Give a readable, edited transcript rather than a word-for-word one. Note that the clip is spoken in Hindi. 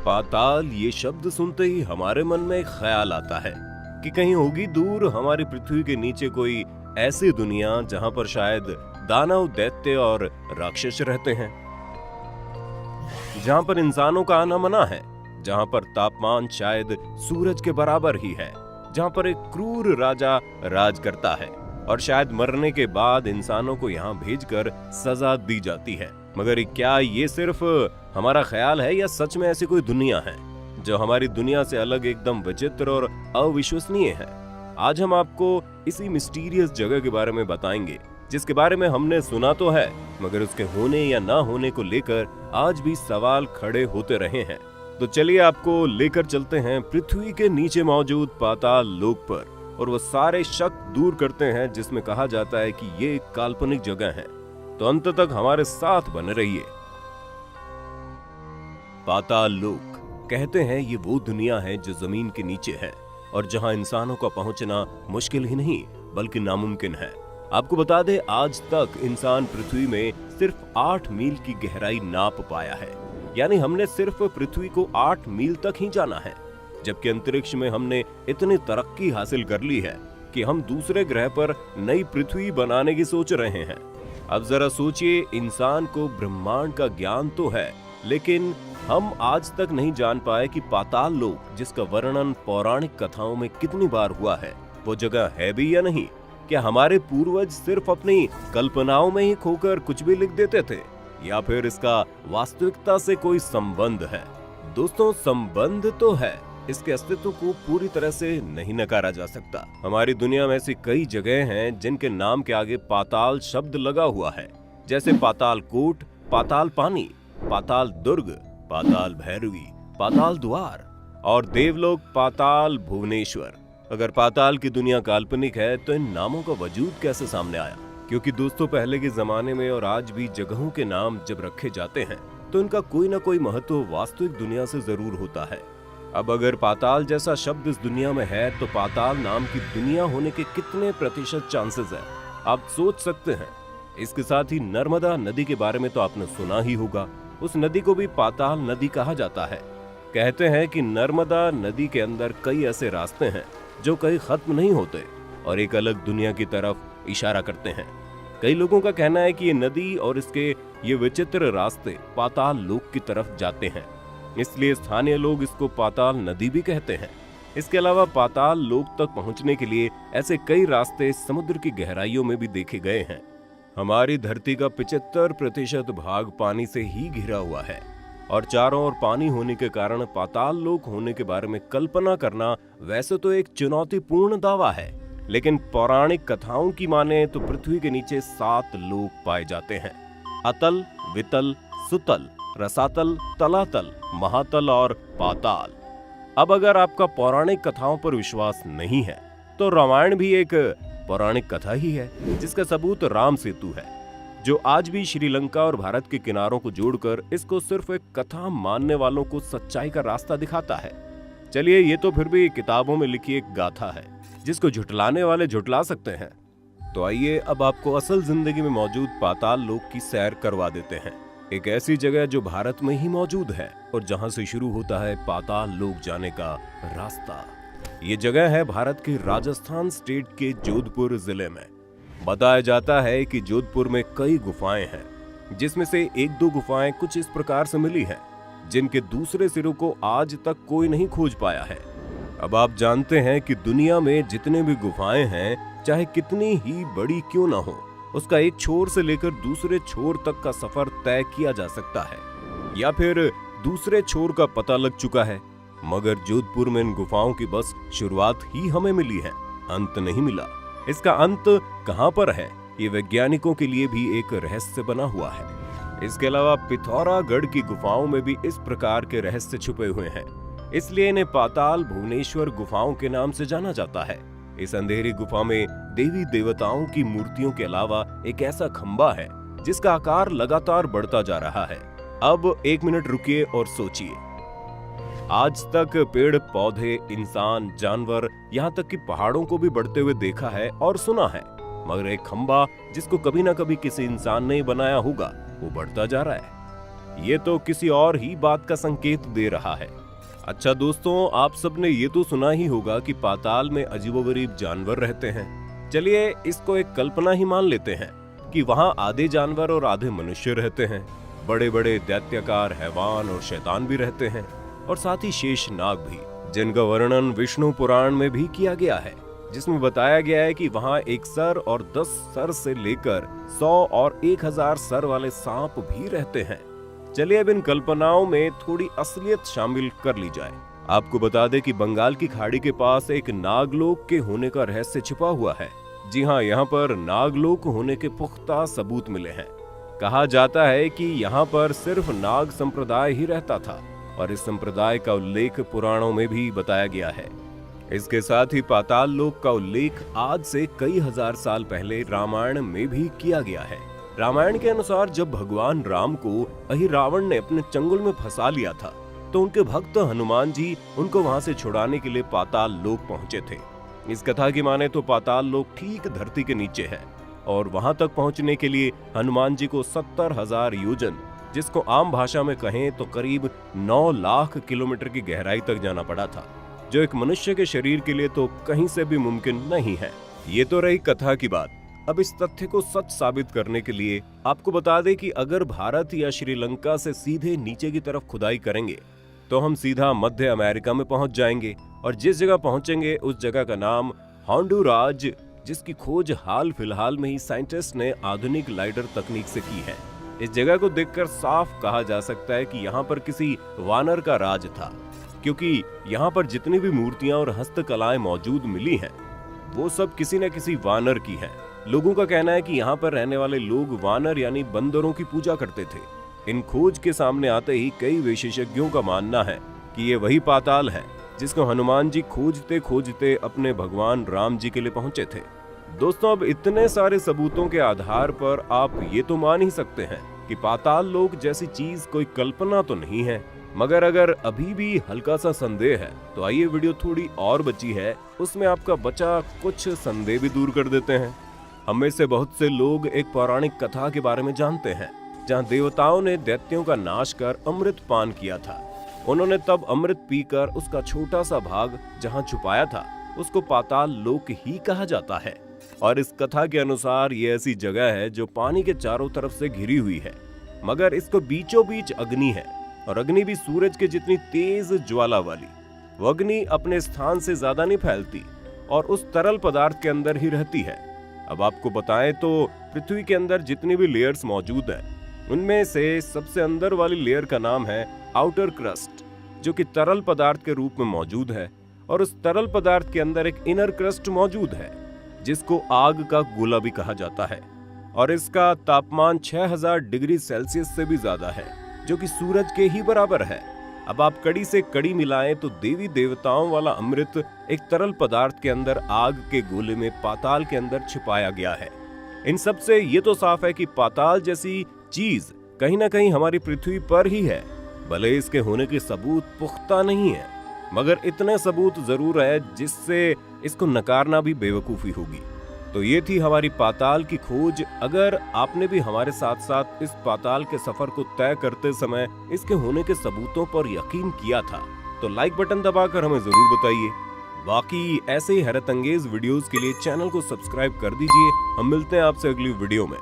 पाताल ये शब्द सुनते ही हमारे मन में एक ख्याल आता है कि कहीं होगी दूर हमारी पृथ्वी के नीचे कोई ऐसी दुनिया जहां पर शायद दानव, दैत्य और राक्षस रहते हैं, जहां पर इंसानों का आना मना है, जहां पर तापमान शायद सूरज के बराबर ही है, जहां पर एक क्रूर राजा राज करता है और शायद मरने के बाद इंसानों को यहाँ भेजकर सजा दी जाती है। मगर क्या ये सिर्फ हमारा ख्याल है या सच में ऐसी कोई दुनिया है जो हमारी दुनिया से अलग, एकदम विचित्र और अविश्वसनीय है? आज हम आपको इसी मिस्टीरियस जगह के बारे में बताएंगे जिसके बारे में हमने सुना तो है, मगर उसके होने या ना होने को लेकर आज भी सवाल खड़े होते रहे हैं। तो चलिए आपको लेकर चलते हैं पृथ्वी के नीचे मौजूद पाताल लोक पर, और वो सारे शक दूर करते हैं जिसमें कहा जाता है कि ये एक काल्पनिक जगह है। तो अंत तक हमारे साथ बने रहिए। पाताल लोक कहते हैं ये वो दुनिया है जो जमीन के नीचे है और जहां इंसानों का पहुंचना मुश्किल ही नहीं बल्कि नामुमकिन है। आपको बता दें, आज तक इंसान पृथ्वी में सिर्फ 8 मील की गहराई नाप पाया है, यानी हमने सिर्फ पृथ्वी को 8 मील तक ही जाना है, जबकि अंतरिक्ष में हमने इतनी तरक्की हासिल कर ली है कि हम दूसरे ग्रह पर नई पृथ्वी बनाने की सोच रहे हैं। अब जरा सोचिए, इंसान को ब्रह्मांड का ज्ञान तो है, लेकिन हम आज तक नहीं जान पाए कि पाताल लोक, जिसका वर्णन पौराणिक कथाओं में कितनी बार हुआ है, वो जगह है भी या नहीं। क्या हमारे पूर्वज सिर्फ अपनी कल्पनाओं में ही खोकर कुछ भी लिख देते थे, या फिर इसका वास्तविकता से कोई संबंध है? दोस्तों, संबंध तो है, इसके अस्तित्व को पूरी तरह से नहीं नकारा जा सकता। हमारी दुनिया में ऐसी कई जगह हैं जिनके नाम के आगे पाताल शब्द लगा हुआ है, जैसे पाताल कोट, पाताल पानी, पाताल दुर्ग, पाताल भैरवी, पाताल द्वार और देवलोक पाताल भुवनेश्वर। अगर पाताल की दुनिया काल्पनिक है तो इन नामों का वजूद कैसे सामने आया? क्योंकि दोस्तों, पहले के जमाने में और आज भी जगहों के नाम जब रखे जाते हैं तो इनका कोई ना कोई महत्व वास्तविक दुनिया से जरूर होता है। अब अगर पाताल जैसा शब्द इस दुनिया में है तो पाताल नाम की दुनिया होने के कितने प्रतिशत चांसेस है, आप सोच सकते हैं। इसके साथ ही नर्मदा नदी के बारे में तो आपने सुना ही होगा। उस नदी को भी पाताल नदी कहा जाता है। कहते हैं कि नर्मदा नदी के अंदर कई ऐसे रास्ते हैं जो कहीं खत्म नहीं होते और एक अलग दुनिया की तरफ इशारा करते हैं। कई लोगों का कहना है कि ये नदी और इसके ये विचित्र रास्ते पाताल लोक की तरफ जाते हैं, इसलिए स्थानीय लोग इसको पाताल नदी भी कहते हैं। इसके अलावा पाताल लोक तक पहुंचने के लिए ऐसे कई रास्ते समुद्र की गहराइयों में भी देखे गए हैं। हमारी धरती का 75% भाग पानी से ही घिरा हुआ है और चारों ओर पानी होने के कारण पाताल लोक होने के बारे में कल्पना करना वैसे तो एक चुनौतीपूर्ण दावा है, लेकिन पौराणिक कथाओं की माने तो पृथ्वी के नीचे 7 लोक पाए जाते हैं: अतल, वितल, सुतल, रसातल, तलातल, महातल और पाताल। अब अगर आपका पौराणिक कथाओं पर विश्वास नहीं है तो रामायण भी एक पौराणिक कथा ही है, जिसका सबूत राम सेतु है, जो आज भी श्रीलंका और भारत के किनारों को जोड़कर इसको सिर्फ एक कथा मानने वालों को सच्चाई का रास्ता दिखाता है। चलिए, ये तो फिर भी किताबों में लिखी एक गाथा है जिसको झुटलाने वाले झुटला सकते हैं। तो आइए अब आपको असल जिंदगी में मौजूद पाताल लोक की सैर करवा देते हैं। एक ऐसी जगह जो भारत में ही मौजूद है और जहां से शुरू होता है पाताल लोक जाने का रास्ता। ये जगह है भारत के राजस्थान स्टेट के जोधपुर जिले में। बताया जाता है कि जोधपुर में कई गुफाएं हैं, जिसमें से 1-2 गुफाएं कुछ इस प्रकार से मिली हैं, जिनके दूसरे सिरों को आज तक कोई नहीं खोज पाया है। अब आप जानते हैं कि दुनिया में जितने भी गुफाएं हैं, चाहे कितनी ही बड़ी क्यों ना हो, उसका एक छोर से लेकर दूसरे छोर तक का सफर तय किया जा सकता है, या फिर दूसरे छोर का पता लग चुका है। मगर जोधपुर में इन गुफाओं की बस शुरुआत ही हमें मिली है, अंत नहीं मिला। इसका अंत कहां पर है, ये वैज्ञानिकों के लिए भी एक रहस्य बना हुआ है। इसके अलावा पिथौरागढ़ की गुफाओं में भी इस प्रकार के रहस्य छुपे हुए हैं, इसलिए इन्हें पाताल भुवनेश्वर गुफाओं के नाम से जाना जाता है। इस अंधेरी गुफा में देवी देवताओं की मूर्तियों के अलावा एक ऐसा खंबा है जिसका आकार लगातार बढ़ता जा रहा है। अब 1 मिनट रुकिए और सोचिए। आज तक पेड़ पौधे, इंसान, जानवर, यहाँ तक कि पहाड़ों को भी बढ़ते हुए देखा है और सुना है, मगर एक खंबा जिसको कभी ना कभी किसी इंसान ने बनाया होगा, वो बढ़ता जा रहा है। ये तो किसी और ही बात का संकेत दे रहा है। अच्छा दोस्तों, आप सबने ये तो सुना ही होगा कि पाताल में अजीबोगरीब जानवर रहते हैं। चलिए इसको एक कल्पना ही मान लेते हैं कि वहाँ आधे जानवर और आधे मनुष्य रहते हैं। बड़े बड़े दैत्याकार हैवान और शैतान भी रहते हैं, और साथ ही शेष नाग भी, जिनका वर्णन विष्णु पुराण में भी किया गया है, जिसमें बताया गया है कि वहाँ 1 सर और 10 सर से लेकर 100 और 1000 सर वाले सांप भी रहते हैं। चलिए अब इन कल्पनाओं में थोड़ी असलियत शामिल कर ली जाए। आपको बता दें कि बंगाल की खाड़ी के पास एक नागलोक के होने का रहस्य छिपा हुआ है। जी हाँ, यहाँ पर नागलोक होने के पुख्ता सबूत मिले हैं। कहा जाता है कि यहाँ पर सिर्फ नाग संप्रदाय ही रहता था, और इस संप्रदाय का उल्लेख पुराणों में भी बताया गया है। इसके साथ ही पाताल लोक का उल्लेख आज से कई हजार साल पहले रामायण में भी किया गया है। रामायण के अनुसार जब भगवान राम को अहिरावण ने अपने चंगुल में फंसा लिया था, तो उनके भक्त हनुमान जी उनको वहां से छुड़ाने के लिए पाताल लोक पहुंचे थे। इस कथा की माने तो पाताल लोक ठीक धरती के नीचे है, और वहां तक पहुंचने के लिए हनुमान जी को 70,000 योजन, जिसको आम भाषा में कहें तो करीब 9 लाख किलोमीटर की गहराई तक जाना पड़ा था, जो एक मनुष्य के शरीर के लिए तो कहीं से भी मुमकिन नहीं है। ये तो रही कथा की बात। अब इस तथ्य को सच साबित करने के लिए आपको बता दें कि अगर भारत या श्रीलंका से सीधे नीचे की तरफ खुदाई करेंगे तो हम सीधा मध्य अमेरिका में पहुंच जाएंगे, और जिस जगह पहुंचेंगे उस जगह का नाम होंडुराज, जिसकी खोज हाल फिलहाल में ही साइंटिस्ट ने आधुनिक लाइडर तकनीक से की है। इस जगह को देखकर साफ कहा जा सकता है कि यहाँ पर किसी वानर का राज था, क्योंकि यहाँ पर जितनी भी मूर्तियां और हस्तकलाएं मौजूद मिली हैं, वो सब किसी न किसी वानर की हैं। लोगों का कहना है कि यहाँ पर रहने वाले लोग वानर यानी बंदरों की पूजा करते थे। इन खोज के सामने आते ही कई विशेषज्ञों का मानना है कि ये वही पाताल है जिसको हनुमान जी खोजते खोजते अपने भगवान राम जी के लिए पहुंचे थे। दोस्तों, अब इतने सारे सबूतों के आधार पर आप ये तो मान ही सकते हैं कि पाताल लोक जैसी चीज कोई कल्पना तो नहीं है। मगर अगर अभी भी हल्का सा संदेह है तो आइए, वीडियो थोड़ी और बची है, उसमें आपका बचा कुछ संदेह भी दूर कर देते हैं। हम में से बहुत से लोग एक पौराणिक कथा के बारे में जानते हैं, जहां देवताओं ने दैत्यों का नाश कर अमृत पान किया था। उन्होंने तब अमृत पीकर उसका छोटा सा भाग जहां छुपाया था, उसको पाताल लोक ही कहा जाता है। और इस कथा के अनुसार ये ऐसी जगह है जो पानी के चारों तरफ से घिरी हुई है, मगर इसको बीचों बीच अग्नि है, और अग्नि भी सूरज के जितनी तेज ज्वाला वाली। वो अग्नि अपने स्थान से ज्यादा नहीं फैलती और उस तरल पदार्थ के अंदर ही रहती है। अब आपको बताएं तो पृथ्वी के अंदर जितनी भी लेयर्स मौजूद हैं, उनमें से सबसे अंदर वाली लेयर का नाम है आउटर क्रस्ट, जो कि तरल पदार्थ के रूप में मौजूद है। और उस तरल पदार्थ के अंदर एक इनर क्रस्ट मौजूद है, जिसको आग का गोला भी कहा जाता है, और इसका तापमान 6000 डिग्री सेल्सियस से भी ज्यादा है, जो कि सूरज के ही बराबर है। अब आप कड़ी से कड़ी मिलाएं तो देवी देवताओं वाला अमृत एक तरल पदार्थ के अंदर आग के गोले में पाताल के अंदर छिपाया गया है। इन सब से ये तो साफ है कि पाताल जैसी चीज कहीं ना कहीं हमारी पृथ्वी पर ही है। भले इसके होने के सबूत पुख्ता नहीं है, मगर इतने सबूत जरूर है जिससे इसको नकारना भी बेवकूफी होगी। तो ये थी हमारी पाताल की खोज। अगर आपने भी हमारे साथ साथ इस पाताल के सफर को तय करते समय इसके होने के सबूतों पर यकीन किया था, तो लाइक बटन दबाकर हमें जरूर बताइए। बाकी ऐसे ही हैरत अंगेज वीडियोस के लिए चैनल को सब्सक्राइब कर दीजिए। हम मिलते हैं आपसे अगली वीडियो में।